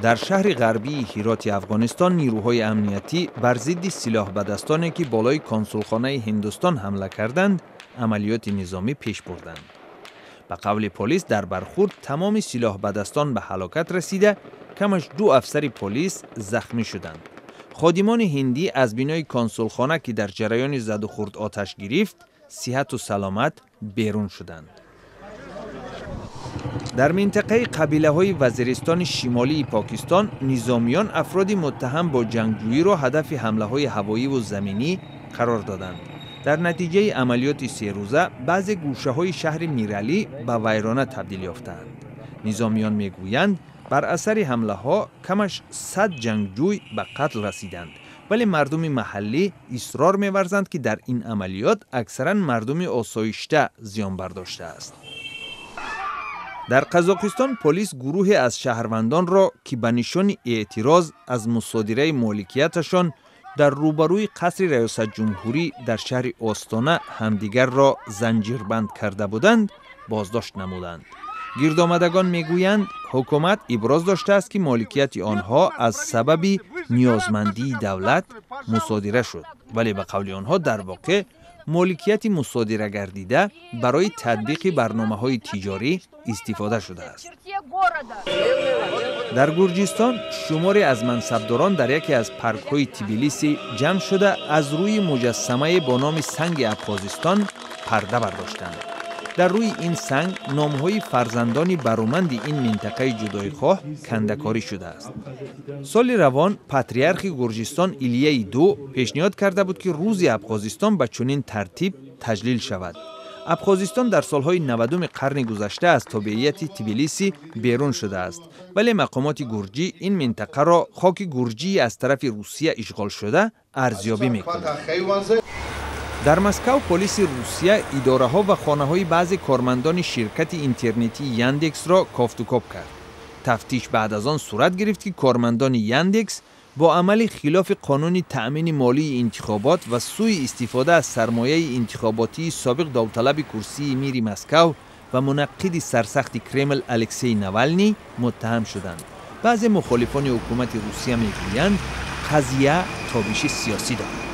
در شهر غربی هرات افغانستان نیروهای امنیتی بر ضد سلاح بدستانی که بالای کنسولخانه هندوستان حمله کردند عملیات نظامی پیش بردند. به قول پلیس در برخورد تمام سلاح بدستان به هلاکت رسیده، کمش 2 افسر پلیس زخمی شدند. خادمان هندی از بینای کنسولخانه که در جریان زد و خورد آتش گرفت صحت و سلامت بیرون شدند. در منطقه قبیله های وزیرستان شمالی پاکستان نظامیان افرادی متهم با جنگجویی را هدف حمله های هوایی و زمینی قرار دادند. در نتیجه عملیات 3 روزه بعضی گوشه های شهر میرعلی به ویرانه تبدیل یافتند. نظامیان میگویند بر اثر حمله ها کمش 100 جنگجوی به قتل رسیدند، ولی مردم محلی اصرار می‌ورزند که در این عملیات اکثرا مردم آسایشته زیان برداشته است. در قزاقستان پلیس گروه از شهروندان را که به نشان اعتراض از مصادره مالکیتشان در روبروی قصر ریاست جمهوری در شهر آستانه همدیگر را زنجیربند کرده بودند بازداشت نمودند. گردآمدگان میگویند حکومت ابراز داشته است که مالکیت آنها از سبب نیازمندی دولت مصادره شد، ولی به قول آنها در واقع مالکیت مصادره گردیده برای تطبیق برنامه‌های تجاری استفاده شده است. در گرجستان شماری از منصبداران در یکی از پارک‌های تبلیسی جمع شده از روی مجسمه با نام سنگ ابخازستان پرده برداشتند. در روی این سنگ نام‌های فرزندان برومند این منطقه جدایی‌خواه کنده‌کاری شده است. سال روان پاتریارخ گرجستان ایلیه دو پیشنهاد کرده بود که روز ابخازستان به چنین ترتیب تجلیل شود. ابخازستان در سالهای 90 قرن گذشته از تابعیت تبلیسی بیرون شده است، ولی مقامات گرجی این منطقه را خاک گرجی از طرف روسیه اشغال شده ارزیابی می‌کنند. در مسکو پلیس روسیه اداره‌ها و خانه‌های بعضی کارمندان شرکت اینترنتی یاندکس را کافت و کاپ کرد. تفتیش بعد از آن صورت گرفت که کارمندان یاندکس با عمل خلاف قانون تأمین مالی انتخابات و سوء استفاده از سرمایه انتخاباتی سابق داوطلب کرسی میر مسکو و منقد سرسخت کرمل الکسی ناوالنی متهم شدند. بعضی مخالفان حکومت روسیه میگویند قضیه تابش سیاسی دارد.